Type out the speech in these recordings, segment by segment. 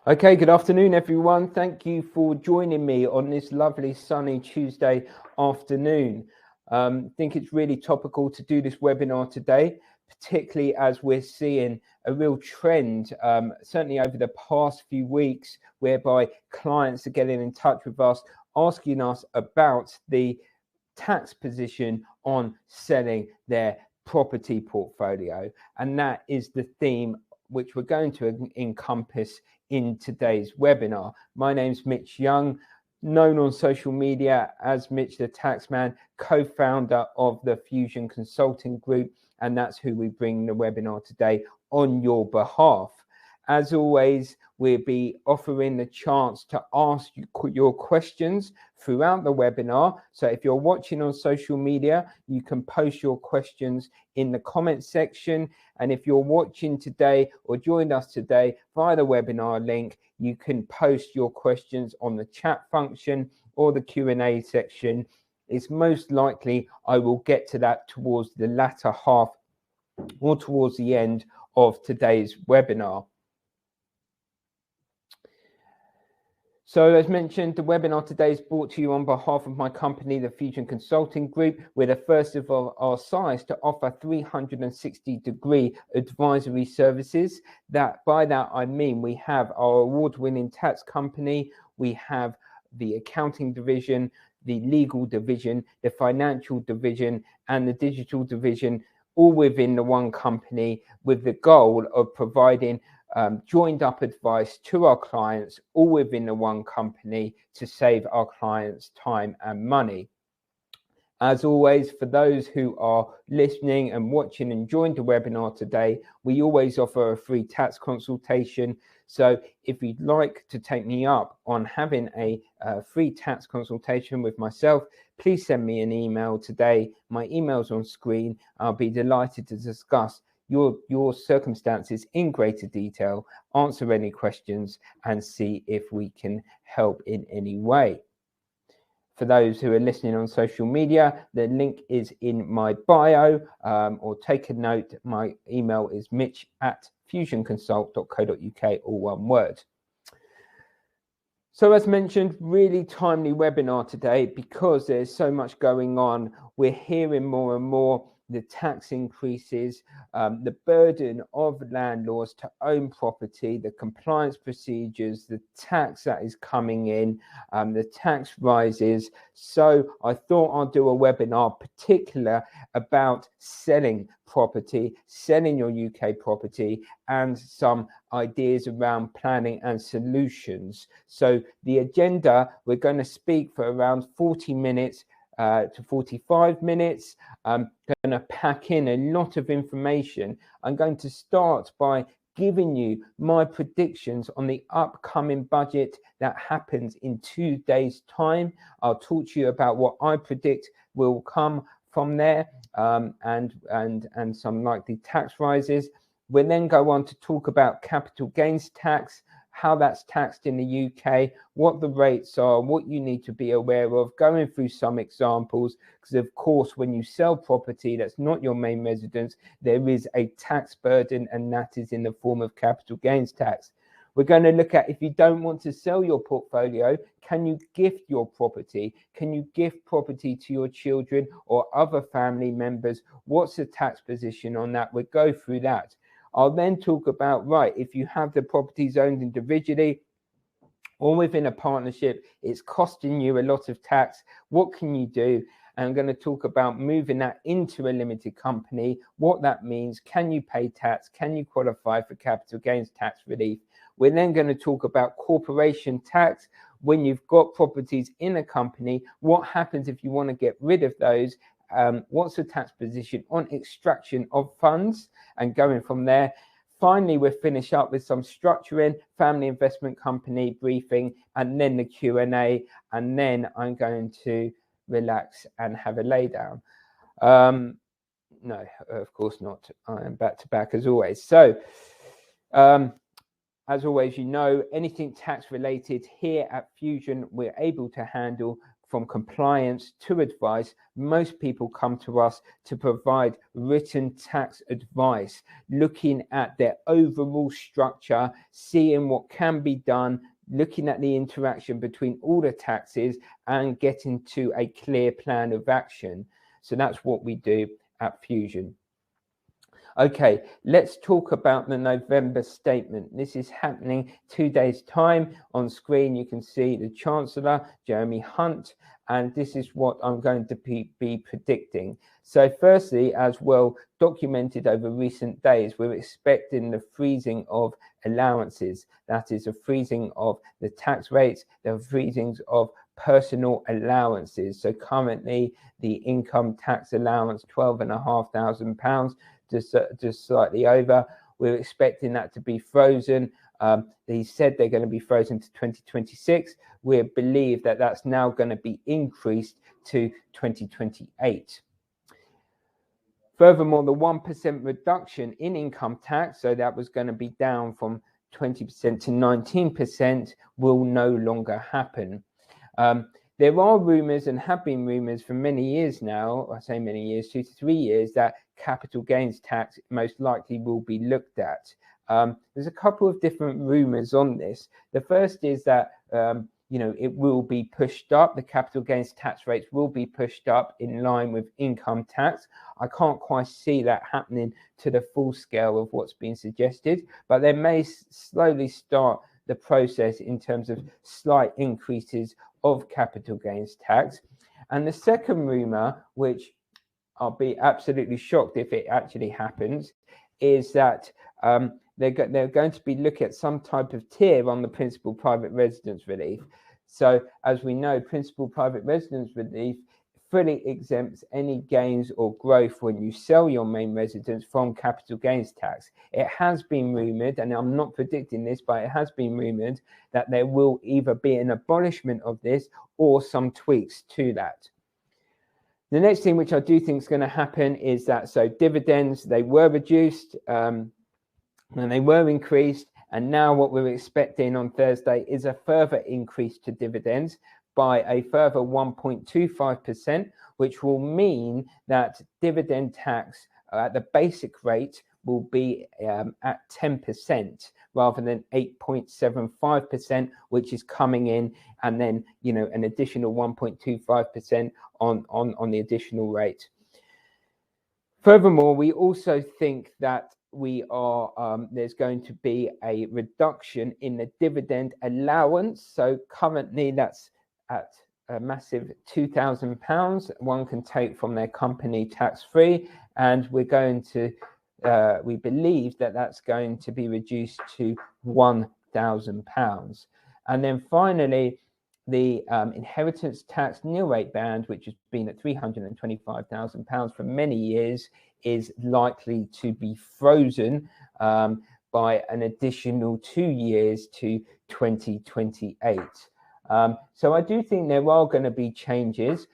Okay, good afternoon, everyone. Thank you for joining me on this lovely sunny Tuesday afternoon. I think it's really topical to do this webinar today, particularly as we're seeing a real trend, certainly over the past few weeks, whereby clients are getting in touch with us, asking us about the tax position on selling their property portfolio. And that is the theme which we're going to encompass in today's webinar. My name's Mitch Young, known on social media as Mitch The Tax Man, co-founder of the Fusion Consulting Group, and that's who we bring the webinar today on your behalf. As always, we'll be offering the chance to ask your questions throughout the webinar. So if you're watching on social media, you can post your questions in the comments section. And if you're watching today or joined us today via the webinar link, you can post your questions on the chat function or the Q&A section. It's most likely I will get to that towards the latter half or towards the end of today's webinar. So as mentioned, the webinar today is brought to you on behalf of my company, the Fusion Consulting Group. We're the first of our size to offer 360-degree advisory services. By that, I mean we have our award-winning tax company, we have the accounting division, the legal division, the financial division, and the digital division, all within the one company, with the goal of providing joined up advice to our clients, all within the one company, to save our clients time and money. As always, for those who are listening and watching and joined the webinar today, we always offer a free tax consultation. So if you'd like to take me up on having a free tax consultation with myself, please send me an email today. My email's on screen. I'll be delighted to discuss your circumstances in greater detail, answer any questions, and see if we can help in any way. For those who are listening on social media, the link is in my bio, or take a note. My email is mitch@fusionconsult.co.uk, all one word. So as mentioned, really timely webinar today because there's so much going on. We're hearing more and more the tax increases, the burden of landlords to own property, the compliance procedures, the tax that is coming in, the tax rises. So I thought I'd do a webinar particular about selling property, selling your UK property, and some ideas around planning and solutions. So the agenda, we're going to speak for around 40 minutes to 45 minutes. I'm going to pack in a lot of information. I'm going to start by giving you my predictions on the upcoming budget that happens in 2 days' time. I'll talk to you about what I predict will come from there, and some likely tax rises. We'll then go on to talk about capital gains tax, how that's taxed in the UK, what the rates are, what you need to be aware of, going through some examples, because of course when you sell property that's not your main residence, there is a tax burden, and that is in the form of capital gains tax. We're going to look at, if you don't want to sell your portfolio, can you gift your property? Can you gift property to your children or other family members? What's the tax position on that? We'll go through that. I'll then talk about, right, if you have the properties owned individually or within a partnership, it's costing you a lot of tax. What can you do? And I'm going to talk about moving that into a limited company, what that means. Can you pay tax? Can you qualify for capital gains tax relief? We're then going to talk about corporation tax. When you've got properties in a company, what happens if you want to get rid of those? What's the tax position on extraction of funds, and going from there. Finally, we'll finish up with some structuring, family investment company briefing, and then the Q&A, and then I'm going to relax and have a lay down. No, of course not. I am back to back as always. So as always, you know, anything tax related here at Fusion, we're able to handle, from compliance to advice. Most people come to us to provide written tax advice, looking at their overall structure, seeing what can be done, looking at the interaction between all the taxes and getting to a clear plan of action. So that's what we do at Fusion. Okay, let's talk about the November statement. This is happening 2 days' time. On screen, you can see the Chancellor, Jeremy Hunt, and this is what I'm going to be predicting. So firstly, as well documented over recent days, we're expecting the freezing of allowances. That is a freezing of the tax rates, the freezings of personal allowances. So currently, the income tax allowance, £12,500, just slightly over. We're expecting that to be frozen. He said they're going to be frozen to 2026. We believe that that's now going to be increased to 2028. Furthermore, the 1% reduction in income tax, so that was going to be down from 20% to 19%, will no longer happen. There are rumours, and have been rumours for many years now, I say many years, 2 to 3 years, that capital gains tax most likely will be looked at. There's a couple of different rumours on this. The first is that it will be pushed up. The capital gains tax rates will be pushed up in line with income tax. I can't quite see that happening to the full scale of what's been suggested, but they may slowly start the process in terms of slight increases of capital gains tax. And the second rumor, which I'll be absolutely shocked if it actually happens, is that they're going to be looking at some type of tier on the principal private residence relief. So as we know, principal private residence relief fully exempts any gains or growth when you sell your main residence from capital gains tax. It has been rumoured, and I'm not predicting this, but it has been rumoured that there will either be an abolishment of this or some tweaks to that. The next thing which I do think is going to happen is that, so dividends, they were reduced and they were increased, and now what we're expecting on Thursday is a further increase to dividends by a further 1.25%, which will mean that dividend tax at the basic rate will be at 10% rather than 8.75%, which is coming in, and then an additional 1.25% on the additional rate. Furthermore, we also think that there's going to be a reduction in the dividend allowance. So currently that's at a massive £2,000 one can take from their company tax-free, and we believe that that's going to be reduced to £1,000. And then finally, the inheritance tax nil rate band, which has been at £325,000 for many years, is likely to be frozen by an additional 2 years to 2028. So I do think there are going to be changes.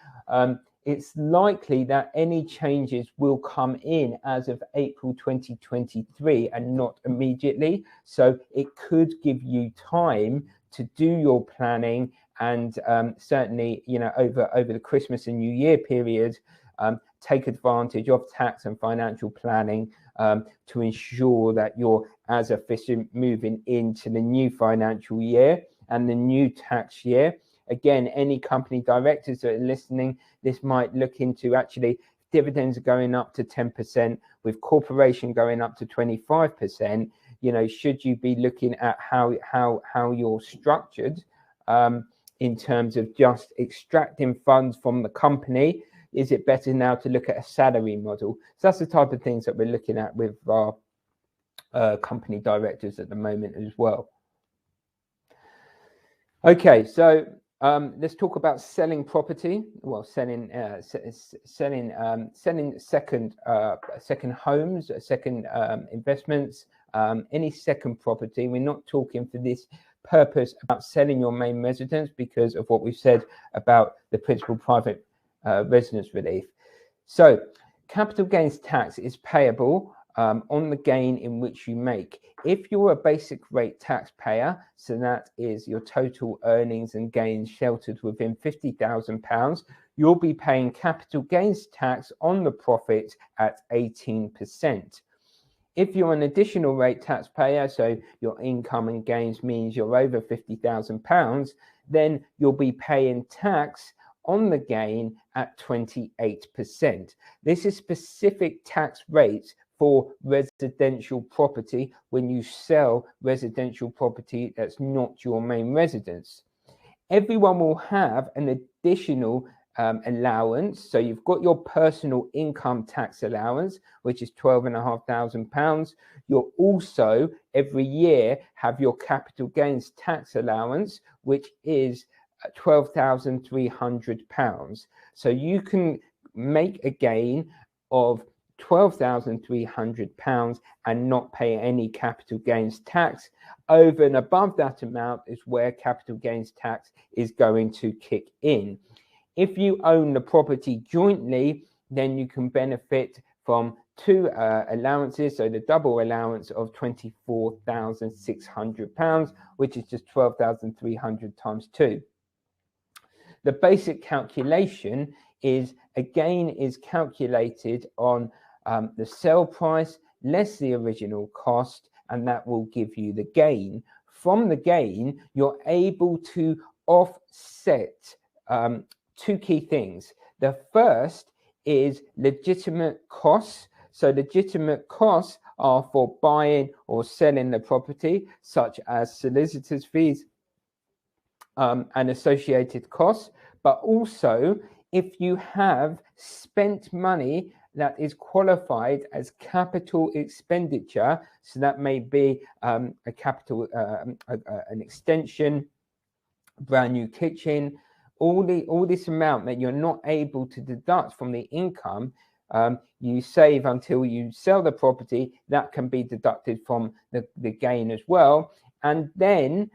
It's likely that any changes will come in as of April 2023 and not immediately. So it could give you time to do your planning, and certainly, over the Christmas and New Year period, take advantage of tax and financial planning to ensure that you're as efficient moving into the new financial year and the new tax year. Again, any company directors that are listening, this might look into actually dividends are going up to 10%, with corporation going up to 25%. Should you be looking at how you're structured in terms of just extracting funds from the company? Is it better now to look at a salary model? So that's the type of things that we're looking at with our company directors at the moment as well. Okay, so let's talk about selling property. Well, selling second homes, second investments, any second property. We're not talking for this purpose about selling your main residence because of what we've said about the principal private residence relief. So capital gains tax is payable on the gain in which you make. If you're a basic rate taxpayer, so that is your total earnings and gains sheltered within £50,000, you'll be paying capital gains tax on the profit at 18%. If you're an additional rate taxpayer, so your income and gains means you're over £50,000, then you'll be paying tax on the gain at 28%. This is specific tax rates for residential property when you sell residential property that's not your main residence. Everyone will have an additional allowance. So you've got your personal income tax allowance, which is £12,500. You'll also every year have your capital gains tax allowance, which is £12,300. So you can make a gain of £12,300 and not pay any capital gains tax. Over and above that amount is where capital gains tax is going to kick in. If you own the property jointly, then you can benefit from two allowances, so the double allowance of £24,600, which is just 12,300 times 2. The basic calculation is, again, is calculated on the sale price less the original cost, and that will give you the gain. From the gain, you're able to offset two key things. The first is legitimate costs. So legitimate costs are for buying or selling the property, such as solicitors' fees and associated costs. But also, if you have spent money that is qualified as capital expenditure, so that may be a capital, an extension, brand new kitchen, all this amount that you're not able to deduct from the income, you save until you sell the property, that can be deducted from the gain as well. And then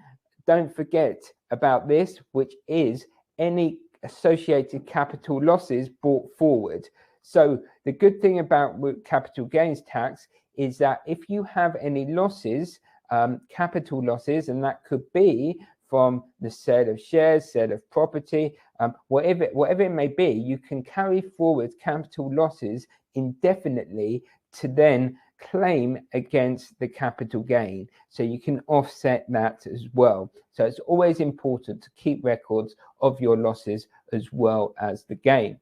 don't forget about this, which is any associated capital losses brought forward. So the good thing about capital gains tax is that if you have any losses, capital losses, and that could be from the sale of shares, sale of property, whatever it may be, you can carry forward capital losses indefinitely to then claim against the capital gain. So you can offset that as well. So it's always important to keep records of your losses as well as the gain.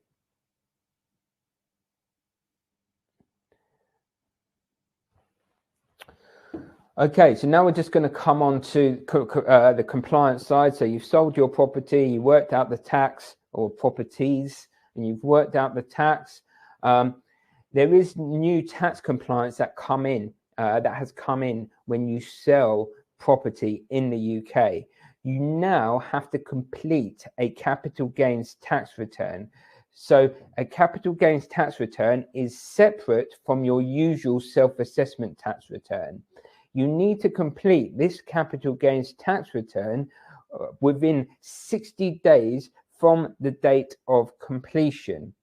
Okay, so now we're just going to come on to the compliance side. So you've sold your property, you worked out the tax, or properties, and you've worked out the tax. There is new tax compliance that has come in when you sell property in the UK. You now have to complete a capital gains tax return. So a capital gains tax return is separate from your usual self-assessment tax return. You need to complete this capital gains tax return within 60 days from the date of completion.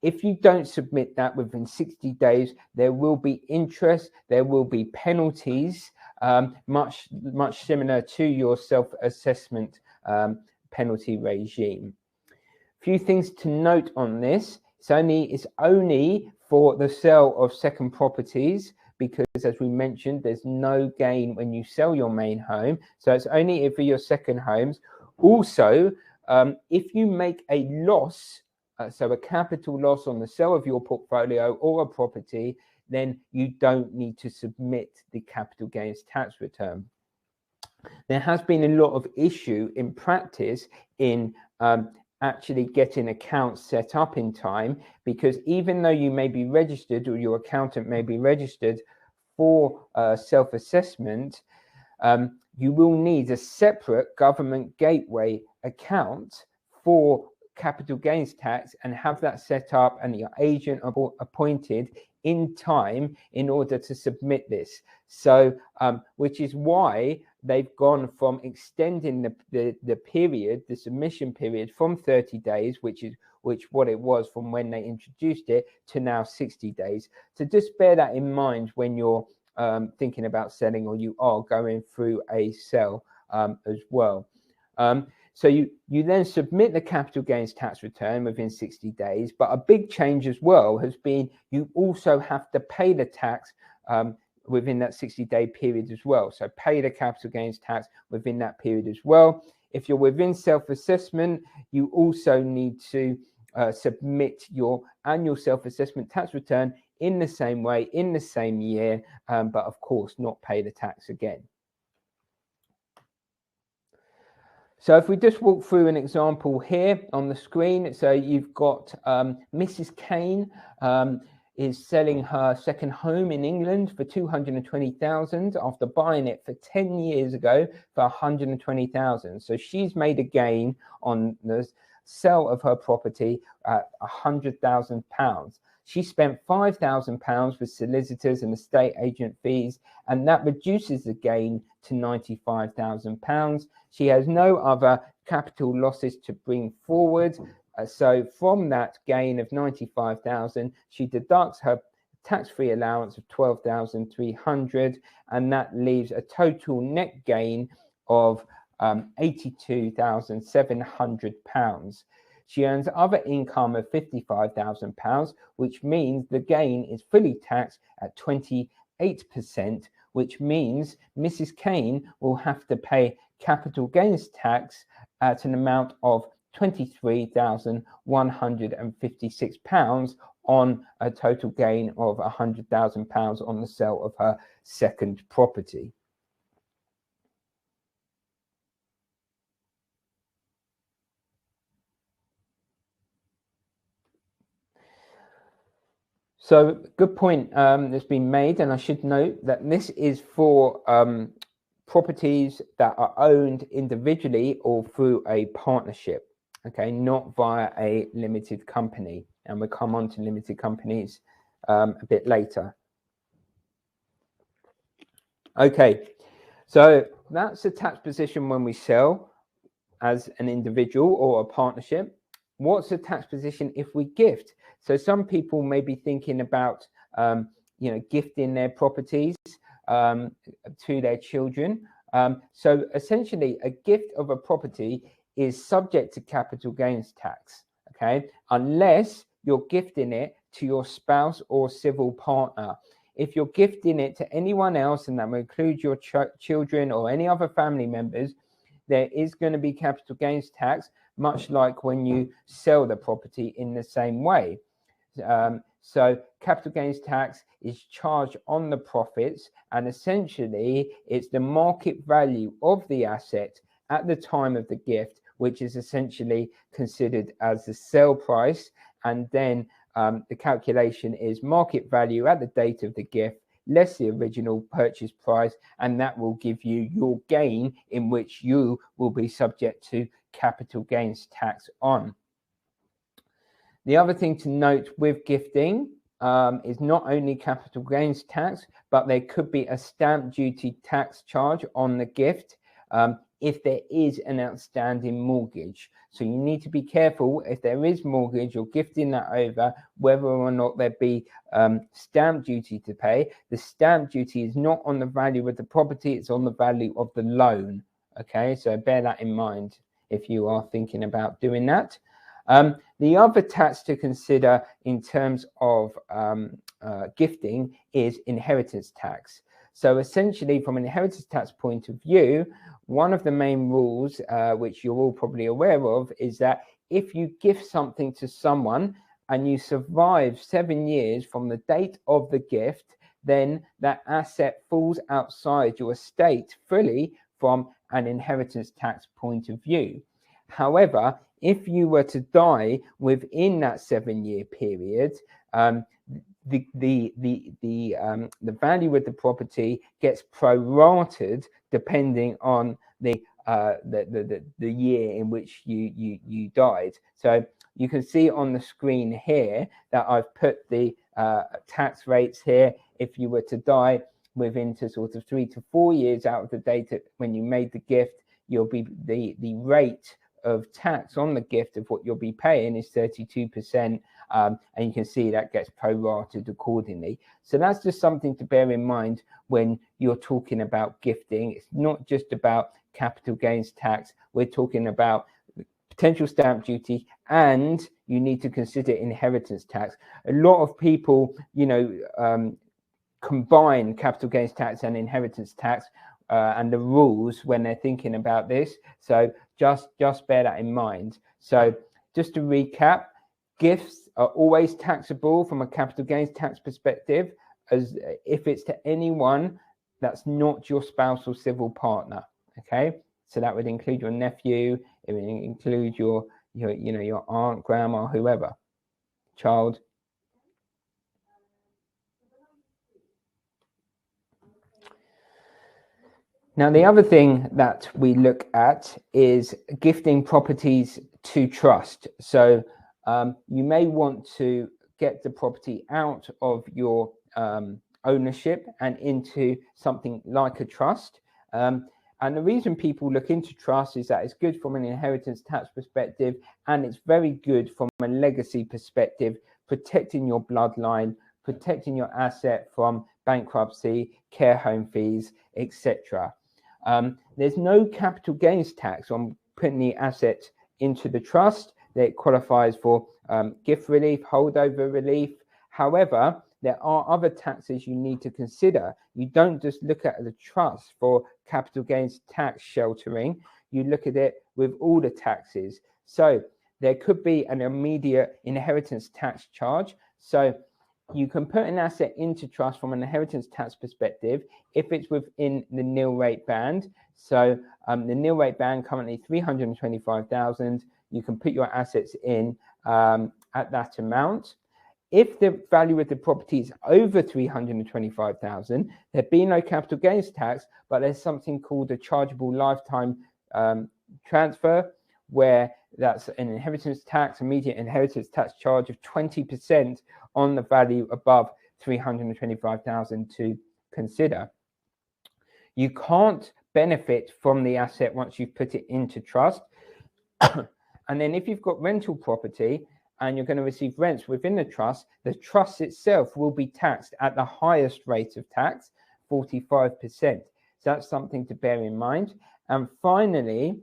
If you don't submit that within 60 days, there will be interest, there will be penalties, much similar to your self-assessment penalty regime. Few things to note on this. It's only for the sale of second properties, because as we mentioned, there's no gain when you sell your main home. So it's only for your second homes. Also, if you make a loss, so a capital loss on the sale of your portfolio or a property, then you don't need to submit the capital gains tax return. There has been a lot of issue in practice in actually getting accounts set up in time, because even though you may be registered, or your accountant may be registered for self-assessment, you will need a separate government gateway account for capital gains tax and have that set up and your agent appointed in time in order to submit this. So which is why they've gone from extending the period, the submission period, from 30 days, which what it was from when they introduced it, to now 60 days. So just bear that in mind when you're thinking about selling, or you are going through a sell as well. So you then submit the capital gains tax return within 60 days. But a big change as well has been you also have to pay the tax within that 60-day period as well. So pay the capital gains tax within that period as well. If you're within self-assessment, you also need to submit your annual self-assessment tax return in the same way, in the same year, but of course not pay the tax again. So if we just walk through an example here on the screen, so you've got Mrs. Kane is selling her second home in England for 220,000 after buying it for 10 years ago for 120,000. So she's made a gain on the sale of her property at £100,000. She spent £5,000 with solicitors and estate agent fees, and that reduces the gain to £95,000. She has no other capital losses to bring forward. So from that gain of 95,000, she deducts her tax-free allowance of 12,300, and that leaves a total net gain of £82,700. She earns other income of £55,000, which means the gain is fully taxed at 28%, which means Mrs. Kane will have to pay capital gains tax at an amount of £23,156 on a total gain of £100,000 on the sale of her second property. So good point that's been made, and I should note that this is for properties that are owned individually or through a partnership, okay, not via a limited company. And we'll come on to limited companies a bit later. Okay, so that's the tax position when we sell as an individual or a partnership. What's the tax position if we gift? So some people may be thinking about, gifting their properties to their children. So essentially, a gift of a property is subject to capital gains tax, okay, unless you're gifting it to your spouse or civil partner. If you're gifting it to anyone else, and that will include your children or any other family members, there is going to be capital gains tax, much like when you sell the property in the same way. So capital gains tax is charged on the profits, and essentially it's the market value of the asset at the time of the gift, which is essentially considered as the sale price, and then the calculation is market value at the date of the gift less the original purchase price, and that will give you your gain, in which you will be subject to capital gains tax on. The other thing to note with gifting is not only capital gains tax, but there could be a stamp duty tax charge on the gift if there is an outstanding mortgage. So you need to be careful if there is mortgage or gifting that over, whether or not there be stamp duty to pay. The stamp duty is not on the value of the property, it's on the value of the loan. Okay, so bear that in mind if you are thinking about doing that. The other tax to consider in terms of gifting is inheritance tax. So essentially, from an inheritance tax point of view, one of the main rules, which you're all probably aware of, is that if you gift something to someone and you survive 7 years from the date of the gift, then that asset falls outside your estate fully from an inheritance tax point of view. However, if you were to die within that 7-year period, the value of the property gets prorated depending on the year in which you died. So you can see on the screen here that I've put the tax rates here. If you were to die within to sort of 3 to 4 years out of the date when you made the gift, you'll be the rate of tax on the gift of what you'll be paying is 32%, and you can see that gets prorated accordingly. So that's just something to bear in mind when you're talking about gifting. It's not just about capital gains tax. We're talking about potential stamp duty, and you need to consider inheritance tax. A lot of people, combine capital gains tax and inheritance tax and the rules when they're thinking about this. So just bear that in mind. So just to recap, gifts are always taxable from a capital gains tax perspective, as if it's to anyone that's not your spouse or civil partner. Okay, so that would include your nephew, it would include your aunt, grandma, whoever, child. Now, the other thing that we look at is gifting properties to trust. So you may want to get the property out of your ownership and into something like a trust. And the reason people look into trust is that it's good from an inheritance tax perspective, and it's very good from a legacy perspective, protecting your bloodline, protecting your asset from bankruptcy, care home fees, etc. There's no capital gains tax on putting the asset into the trust. That qualifies for gift relief, holdover relief. However, there are other taxes you need to consider. You don't just look at the trust for capital gains tax sheltering. You look at it with all the taxes. So there could be an immediate inheritance tax charge. So you can put an asset into trust from an inheritance tax perspective if it's within the nil rate band. So the nil rate band currently 325,000. You can put your assets in at that amount. If the value of the property is over 325,000, there'd be no capital gains tax, but there's something called a chargeable lifetime transfer, where that's an inheritance tax, immediate inheritance tax charge of 20% on the value above 325,000 to consider. You can't benefit from the asset once you've put it into trust. And then if you've got rental property and you're going to receive rents within the trust itself will be taxed at the highest rate of tax, 45%. So that's something to bear in mind. And finally,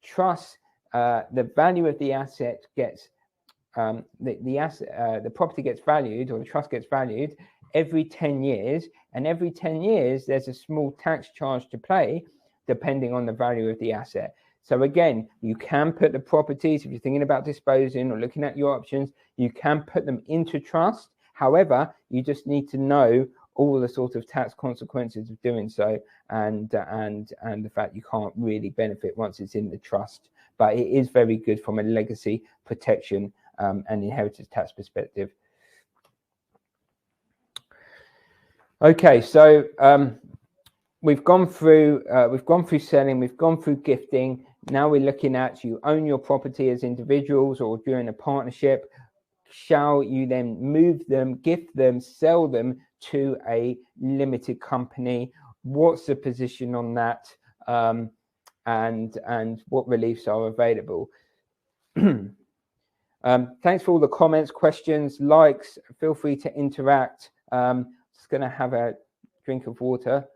trust, the value of the asset gets, the property gets valued, or the trust gets valued every 10 years. And every 10 years, there's a small tax charge to pay depending on the value of the asset. So again, you can put the properties, if you're thinking about disposing or looking at your options, you can put them into trust. However, you just need to know all the sort of tax consequences of doing so, and the fact you can't really benefit once it's in the trust. But it is very good from a legacy protection and inheritance tax perspective. Okay, so we've gone through selling, we've gone through gifting. Now we're looking at, you own your property as individuals or during a partnership. Shall you then move them, gift them, sell them to a limited company? What's the position on that? And what reliefs are available? Thanks for all the comments, questions, likes. Feel free to interact. Just going to have a drink of water.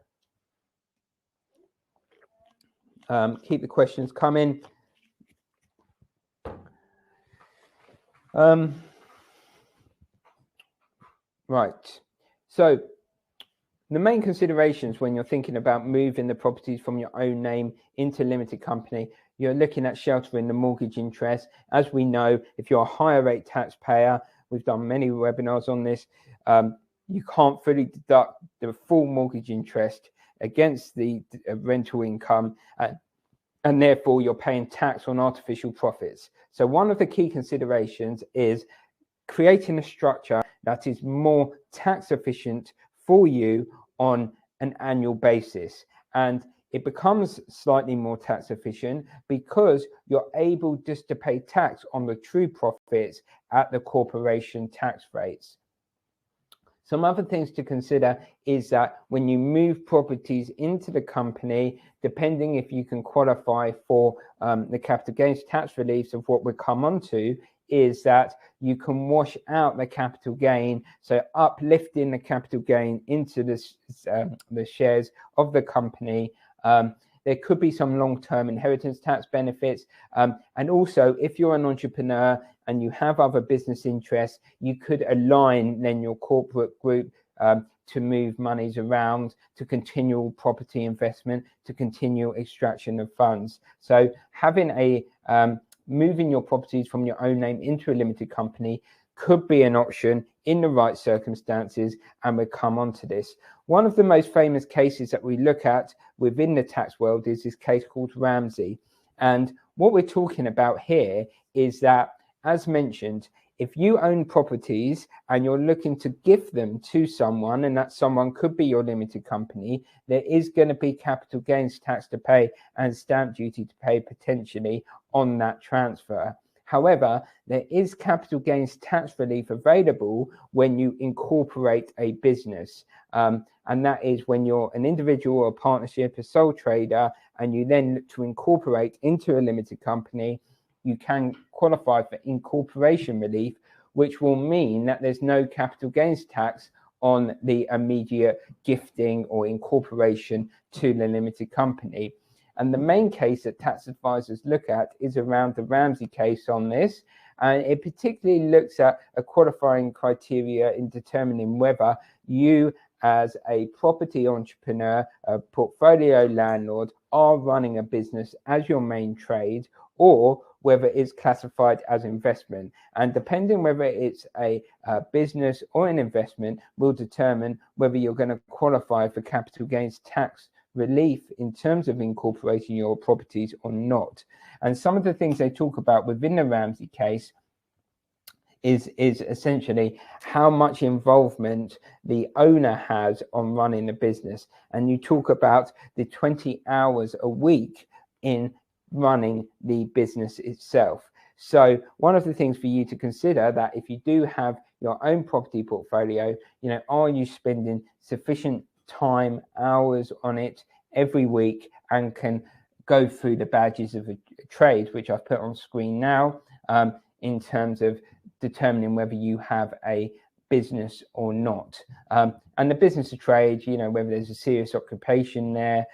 Keep the questions coming. Right. So the main considerations when you're thinking about moving the properties from your own name into limited company, you're looking at sheltering the mortgage interest. As we know, if you're a higher rate taxpayer, we've done many webinars on this, you can't fully deduct the full mortgage interest against the rental income, and therefore you're paying tax on artificial profits. So one of the key considerations is creating a structure that is more tax efficient for you on an annual basis. And it becomes slightly more tax efficient because you're able just to pay tax on the true profits at the corporation tax rates. Some other things to consider is that when you move properties into the company, depending if you can qualify for the capital gains tax reliefs of what we'll come on to, is that you can wash out the capital gain, so uplifting the capital gain into the shares of the company. There could be some long-term inheritance tax benefits. And also, if you're an entrepreneur and you have other business interests, you could align then your corporate group to move monies around, to continue property investment, to continue extraction of funds. So having moving your properties from your own name into a limited company could be an option in the right circumstances, and we'll come on to this. One of the most famous cases that we look at within the tax world is this case called Ramsey. And what we're talking about here is that, as mentioned, if you own properties and you're looking to give them to someone, and that someone could be your limited company, there is going to be capital gains tax to pay and stamp duty to pay potentially on that transfer. However, there is capital gains tax relief available when you incorporate a business. And that is when you're an individual or a partnership, a sole trader, and you then look to incorporate into a limited company, you can qualify for incorporation relief, which will mean that there's no capital gains tax on the immediate gifting or incorporation to the limited company. And the main case that tax advisors look at is around the Ramsey case on this. And it particularly looks at a qualifying criteria in determining whether you, as a property entrepreneur, a portfolio landlord, are running a business as your main trade, or whether it's classified as investment. And depending whether it's a business or an investment will determine whether you're going to qualify for capital gains tax relief in terms of incorporating your properties or not. And some of the things they talk about within the Ramsey case is essentially how much involvement the owner has on running the business. And you talk about the 20 hours a week in running the business itself. So one of the things for you to consider, that if you do have your own property portfolio, are you spending sufficient time, hours on it every week, and can go through the badges of a trade, which I've put on screen now, in terms of determining whether you have a business or not. And the business of trade, whether there's a serious occupation there,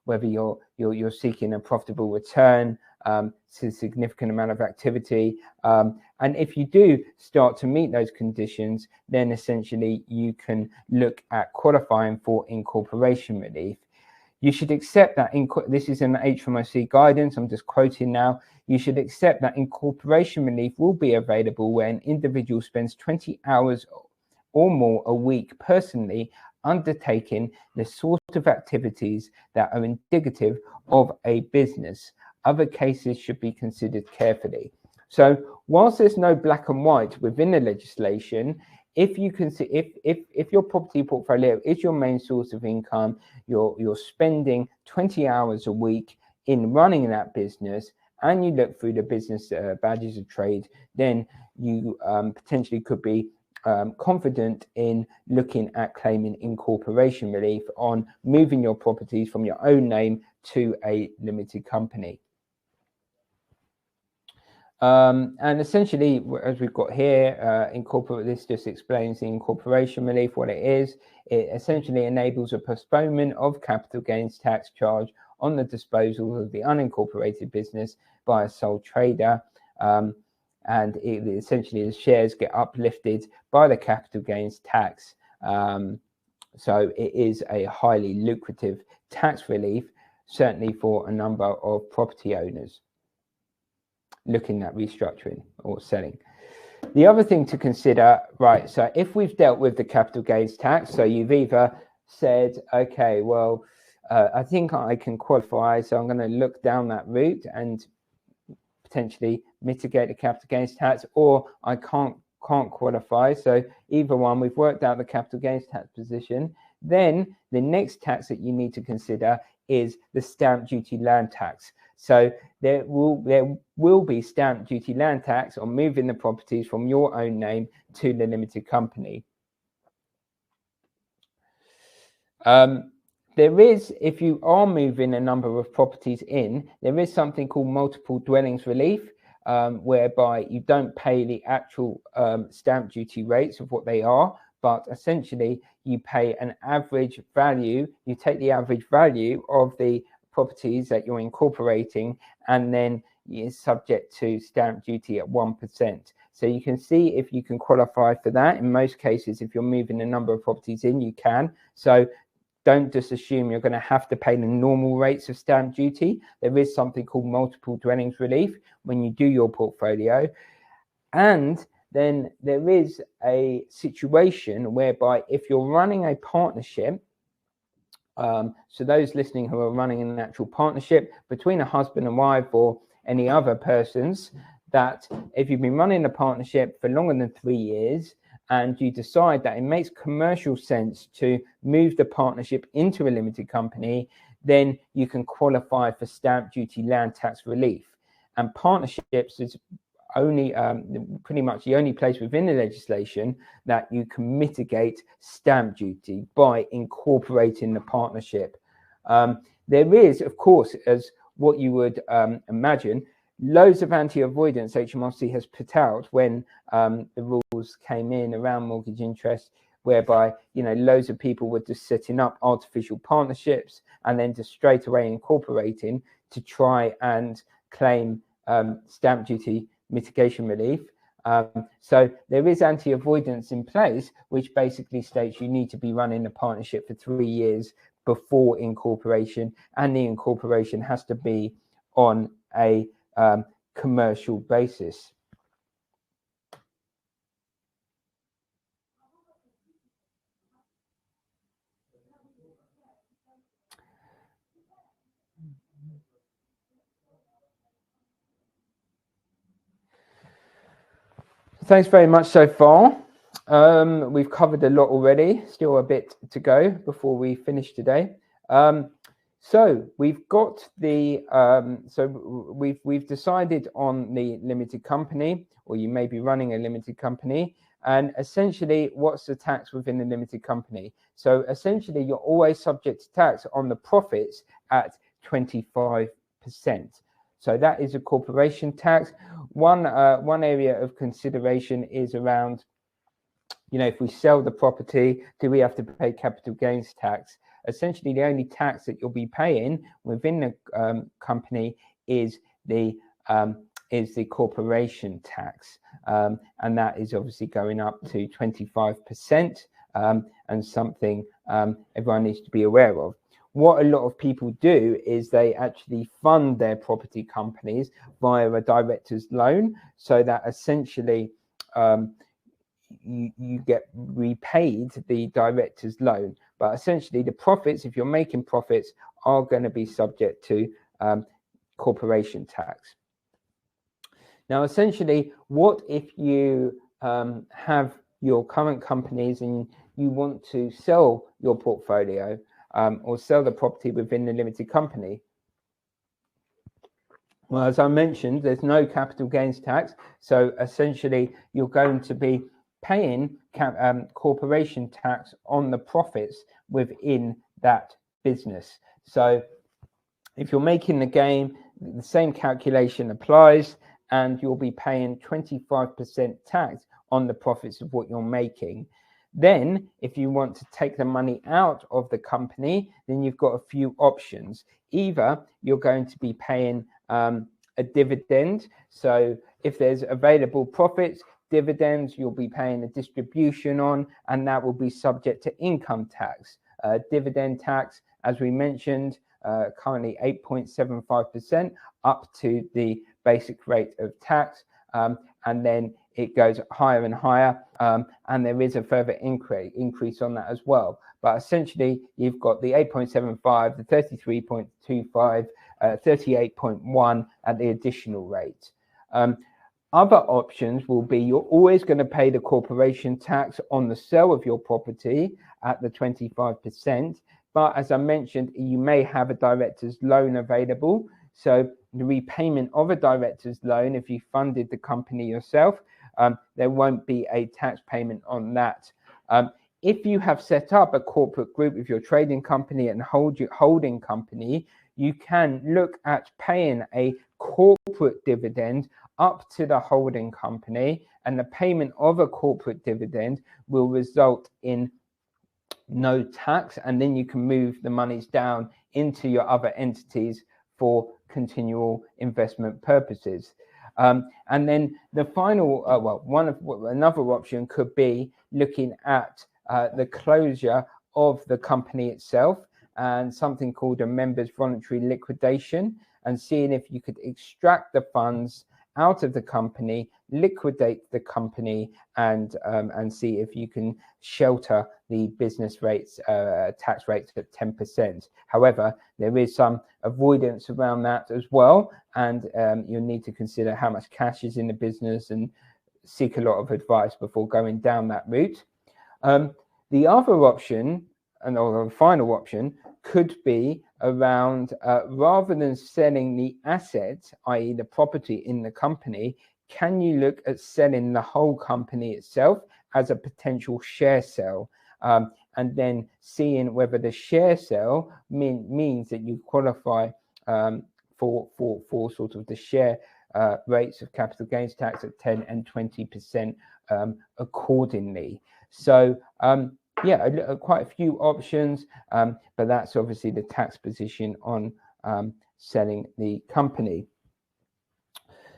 whether you're seeking a profitable return, to a significant amount of activity. And if you do start to meet those conditions, then essentially you can look at qualifying for incorporation relief. You should accept that, this is an HMRC guidance, I'm just quoting now, you should accept that incorporation relief will be available where an individual spends 20 hours or more a week personally undertaking the sort of activities that are indicative of a business. Other cases should be considered carefully. So whilst there's no black and white within the legislation, if you can see, if your property portfolio is your main source of income, you're spending 20 hours a week in running that business, and you look through the business badges of trade, then you potentially could be confident in looking at claiming incorporation relief on moving your properties from your own name to a limited company. And essentially, as we've got here, this just explains the incorporation relief, what it is. It essentially enables a postponement of capital gains tax charge on the disposal of the unincorporated business by a sole trader. And essentially the shares get uplifted by the capital gains tax. So it is a highly lucrative tax relief, certainly for a number of property owners looking at restructuring or selling. The other thing to consider, right, so if we've dealt with the capital gains tax, so you've either said, okay, well, I think I can qualify, so I'm going to look down that route and potentially mitigate the capital gains tax, or I can't qualify. So either one, we've worked out the capital gains tax position. Then the next tax that you need to consider is the stamp duty land tax. So there will be stamp duty land tax on moving the properties from your own name to the limited company. There is, if you are moving a number of properties in, there is something called multiple dwellings relief, whereby you don't pay the actual stamp duty rates of what they are, but essentially you pay an average value. You take the average value of the properties that you're incorporating, and then it's subject to stamp duty at 1%. So you can see if you can qualify for that. In most cases, if you're moving a number of properties in, you can. So don't just assume you're going to have to pay the normal rates of stamp duty. There is something called multiple dwellings relief when you do your portfolio. And then there is a situation whereby if you're running a partnership, so those listening who are running an actual partnership between a husband and wife or any other persons, that if you've been running a partnership for longer than 3 years, and you decide that it makes commercial sense to move the partnership into a limited company, then you can qualify for stamp duty land tax relief. And partnerships is only pretty much the only place within the legislation that you can mitigate stamp duty by incorporating the partnership. There is, of course, as what you would imagine, loads of anti-avoidance HMRC has put out when the rules came in around mortgage interest, whereby, you know, loads of people were just setting up artificial partnerships and then just straight away incorporating to try and claim stamp duty mitigation relief. So there is anti-avoidance in place, which basically states you need to be running a partnership for 3 years before incorporation, and the incorporation has to be on a commercial basis. Thanks very much so far. We've covered a lot already, still a bit to go before we finish today. So we've got the we've decided on the limited company, or you may be running a limited company, and essentially what's the tax within the limited company? So essentially you're always subject to tax on the profits at 25%. So that is a corporation tax. One area of consideration is around, you know, if we sell the property, do we have to pay capital gains tax? Essentially, the only tax that you'll be paying within the company is the corporation tax, and that is obviously going up to 25%, and something everyone needs to be aware of. What a lot of people do is they actually fund their property companies via a director's loan, so that essentially you get repaid the director's loan. But essentially the profits, if you're making profits, are going to be subject to corporation tax. Now, essentially, what if you have your current companies and you want to sell your portfolio or sell the property within the limited company? Well, as I mentioned, there's no capital gains tax. So essentially, you're going to be paying corporation tax on the profits within that business. So if you're making the gain, the same calculation applies, and you'll be paying 25% tax on the profits of what you're making. Then, if you want to take the money out of the company, then you've got a few options. Either you're going to be paying a dividend. So if there's available profits, dividends, you'll be paying a distribution on, and that will be subject to income tax. Dividend tax, as we mentioned, currently 8.75%, up to the basic rate of tax, and then it goes higher and higher, and there is a further increase on that as well. But essentially, you've got the 8.75, the 33.25, 38.1 at the additional rate. Other options will be you're always going to pay the corporation tax on the sale of your property at the 25%. But as I mentioned, you may have a director's loan available. So the repayment of a director's loan, if you funded the company yourself, there won't be a tax payment on that. if you have set up a corporate group with your trading company and holding company, you can look at paying a corporate dividend up to the holding company, and the payment of a corporate dividend will result in no tax, and then you can move the monies down into your other entities for continual investment purposes. And then the final, another option could be looking at the closure of the company itself and something called a members voluntary liquidation, and seeing if you could extract the funds out of the company, liquidate the company, and see if you can shelter the business rates, tax rates at 10%. However, there is some avoidance around that as well, and you'll need to consider how much cash is in the business and seek a lot of advice before going down that route. The other option, or the final option, could be around rather than selling the asset, i.e. the property in the company, can you look at selling the whole company itself as a potential share sale, and then seeing whether the share sale means that you qualify for sort of the share rates of capital gains tax at 10 and 20% accordingly. So quite a few options, but that's obviously the tax position on selling the company.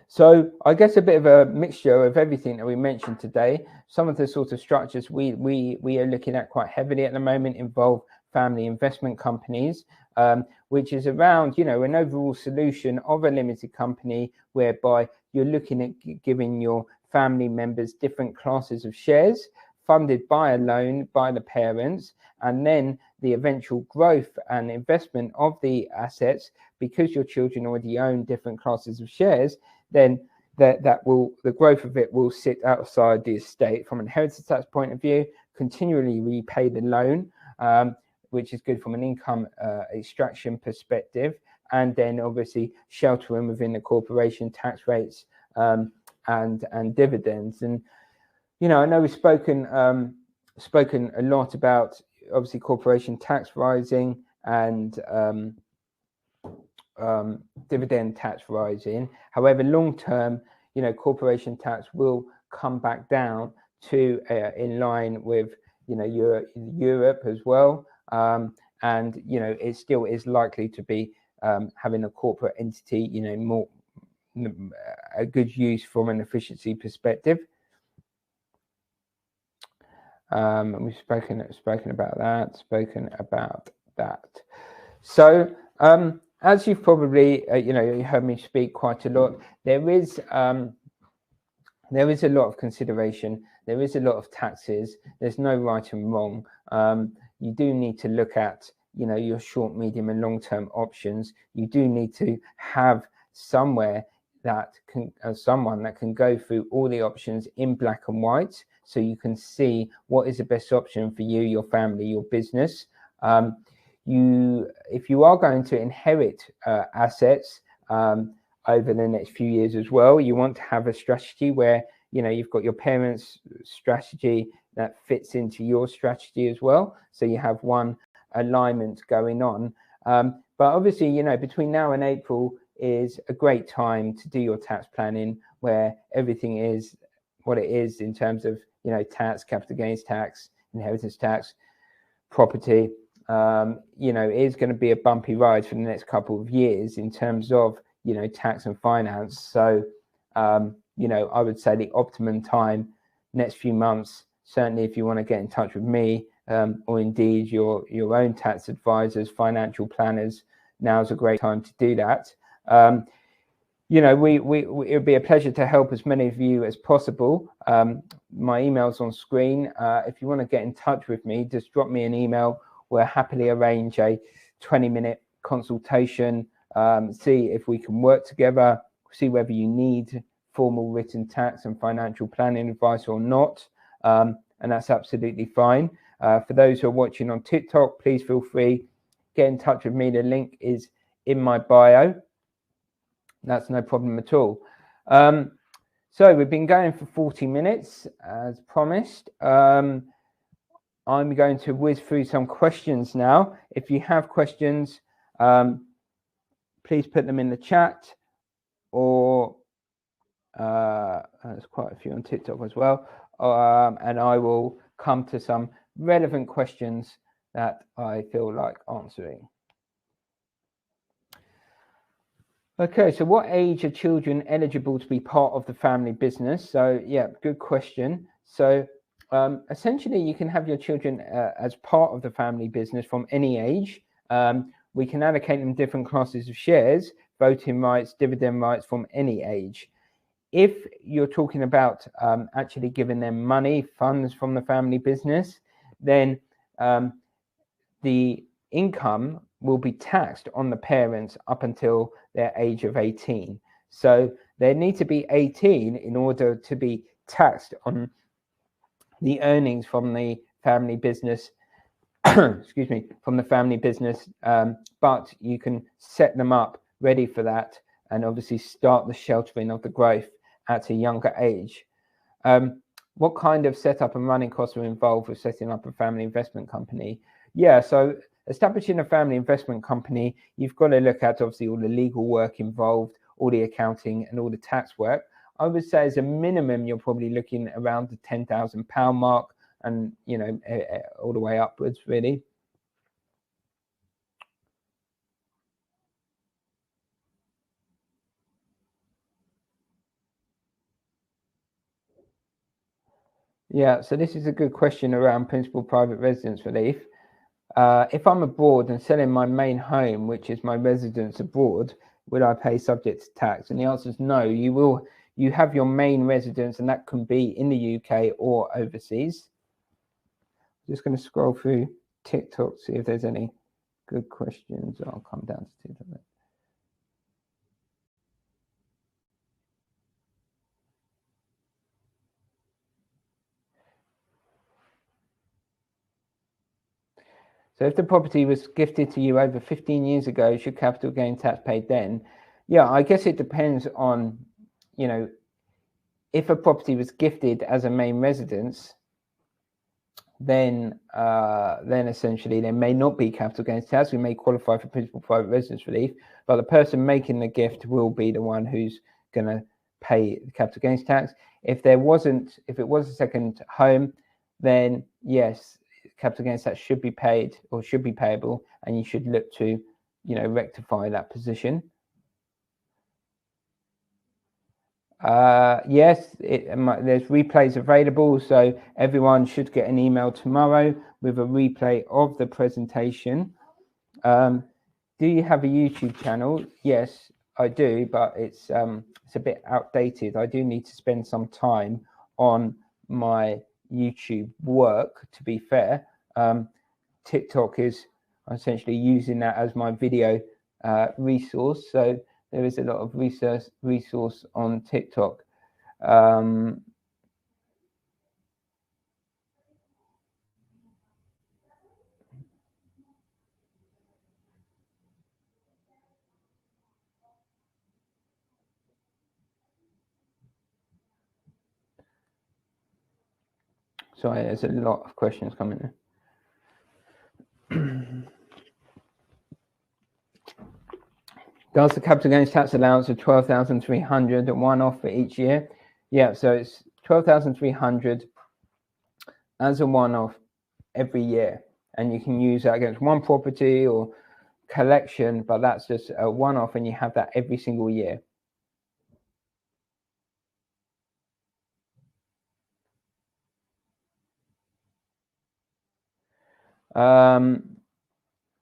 So I guess a bit of a mixture of everything that we mentioned today. Some of the sort of structures we are looking at quite heavily at the moment involve family investment companies, which is around, an overall solution of a limited company whereby you're looking at giving your family members different classes of shares funded by a loan by the parents, and then the eventual growth and investment of the assets, because your children already own different classes of shares, then the growth of it will sit outside the estate from an inheritance tax point of view, continually repay the loan, which is good from an income extraction perspective, and then obviously sheltering within the corporation tax rates and dividends. And I know we've spoken a lot about obviously corporation tax rising and dividend tax rising. However, long term, corporation tax will come back down to in line with Europe as well, and it still is likely to be having a corporate entity, more a good use from an efficiency perspective. We've spoken about that. So as you've probably you heard me speak quite a lot, there is a lot of consideration, there is a lot of taxes, there's no right and wrong. You do need to look at your short, medium and long term options. You do need to have someone that can go through all the options in black and white, so you can see what is the best option for you, your family, your business. If you are going to inherit assets over the next few years as well, you want to have a strategy where you've got your parents' strategy that fits into your strategy as well, so you have one alignment going on. But obviously, between now and April is a great time to do your tax planning, where everything is what it is in terms of tax, capital gains tax, inheritance tax, property. It is going to be a bumpy ride for the next couple of years in terms of tax and finance. So I would say the optimum time, next few months, certainly if you want to get in touch with me, or indeed your own tax advisors, financial planners, now's a great time to do that. It would be a pleasure to help as many of you as possible. My email's on screen. If you want to get in touch with me, just drop me an email. We'll happily arrange a 20-minute consultation, see if we can work together, see whether you need formal written tax and financial planning advice or not. And that's absolutely fine. For those who are watching on TikTok, please feel free, get in touch with me. The link is in my bio. That's no problem at all. So we've been going for 40 minutes as promised. I'm going to whiz through some questions now. If you have questions, please put them in the chat, or there's quite a few on TikTok as well, and I will come to some relevant questions that I feel like answering. Okay, so what age are children eligible to be part of the family business? So yeah, good question. So essentially you can have your children as part of the family business from any age. We can allocate them different classes of shares, voting rights, dividend rights from any age. If you're talking about actually giving them money, funds from the family business, then the income will be taxed on the parents up until their age of 18. So they need to be 18 in order to be taxed on the earnings from the family business. Excuse me, from the family business, but you can set them up ready for that and obviously start the sheltering of the growth at a younger age. What kind of setup and running costs are involved with setting up a family investment company? Yeah, so establishing a family investment company, you've got to look at obviously all the legal work involved, all the accounting and all the tax work. I would say as a minimum, you're probably looking around the £10,000 mark, and all the way upwards, really. Yeah, so this is a good question around principal private residence relief. If I'm abroad and selling my main home, which is my residence abroad, will I pay subject to tax? And the answer is no. You will. You have your main residence, and that can be in the UK or overseas. I'm just going to scroll through TikTok, see if there's any good questions. I'll come down to TikTok. So if the property was gifted to you over 15 years ago, should capital gain tax paid then? Yeah, I guess it depends on, if a property was gifted as a main residence, then essentially there may not be capital gains tax. We may qualify for principal private residence relief, but the person making the gift will be the one who's going to pay the capital gains tax. If it was a second home, then yes, capital gains tax should be paid or should be payable, and you should look to rectify that position. Yes, there's replays available, so everyone should get an email tomorrow with a replay of the presentation. Do you have a YouTube channel? Yes, I do, but it's a bit outdated. I do need to spend some time on my YouTube work, to be fair. TikTok is essentially using that as my video resource, so there is a lot of resource on TikTok. Sorry, there's a lot of questions coming in. Does the capital gains tax allowance of 12,300 one-off for each year? Yeah, so it's 12,300 as a one-off every year, and you can use that against one property or collection, but that's just a one-off, and you have that every single year.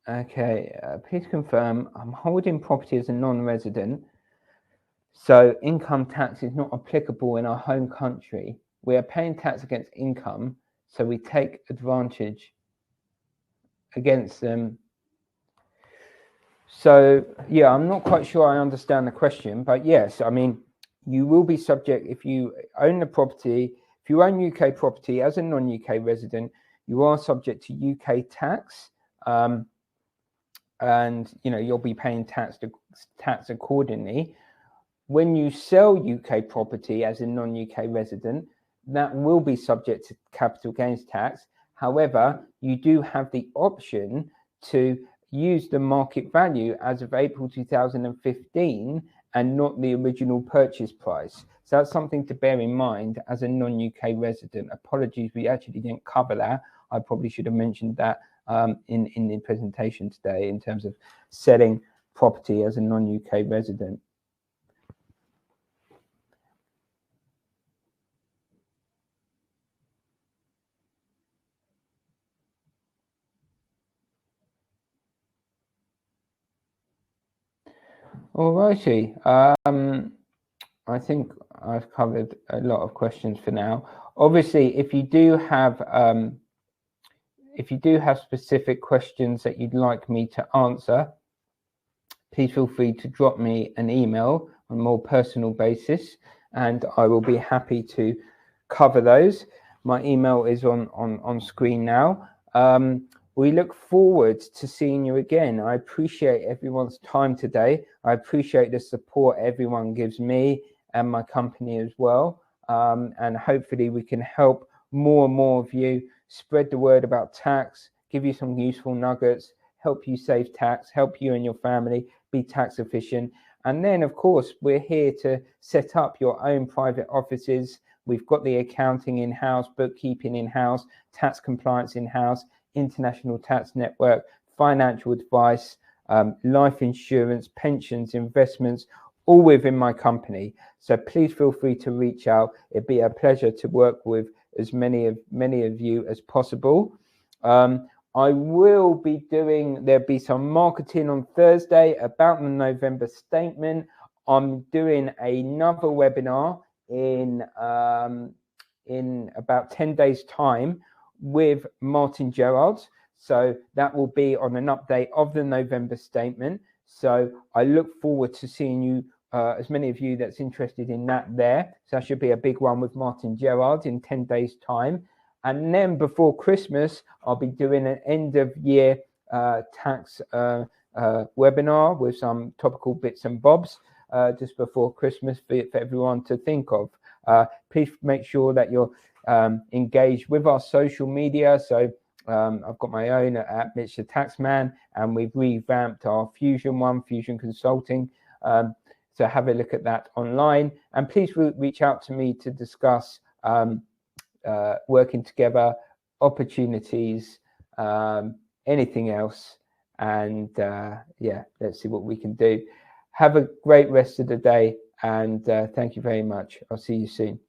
Okay, please confirm. I'm holding property as a non-resident, so income tax is not applicable in our home country. We are paying tax against income, so we take advantage against them. So yeah, I'm not quite sure I understand the question, but yes, I mean, you will be subject if you own the property. If you own UK property as a non-UK resident, you are subject to UK tax, and you'll be paying tax accordingly. When you sell UK property as a non-UK resident, that will be subject to capital gains tax. However, you do have the option to use the market value as of April 2015 and not the original purchase price. So that's something to bear in mind as a non-UK resident. Apologies, we actually didn't cover that. I probably should have mentioned that in the presentation today in terms of selling property as a non-UK resident. All righty. I think I've covered a lot of questions for now. Obviously, if you do have specific questions that you'd like me to answer, please feel free to drop me an email on a more personal basis, and I will be happy to cover those. My email is on screen now. We look forward to seeing you again. I appreciate everyone's time today. I appreciate the support everyone gives me and my company as well. And hopefully we can help more and more of you spread the word about tax, give you some useful nuggets, help you save tax, help you and your family be tax efficient. And then, of course, we're here to set up your own private offices. We've got the accounting in-house, bookkeeping in-house, tax compliance in-house, international tax network, financial advice, life insurance, pensions, investments, all within my company. So please feel free to reach out. It'd be a pleasure to work with as many of you as possible. I will be there'll be some marketing on Thursday about the November statement. I'm doing another webinar in about 10 days time with Martin Gerard. So that will be on an update of the November statement. So I look forward to seeing you, as many of you that's interested in that there. So that should be a big one with Martin Gerard in 10 days time. And then before Christmas, I'll be doing an end of year tax webinar with some topical bits and bobs just before Christmas for everyone to think of. Please make sure that you're engaged with our social media. So I've got my own at Mitch The Tax Man, and we've revamped our Fusion Consulting. So have a look at that online, and please reach out to me to discuss working together, opportunities, anything else. And yeah, let's see what we can do. Have a great rest of the day, and thank you very much. I'll see you soon.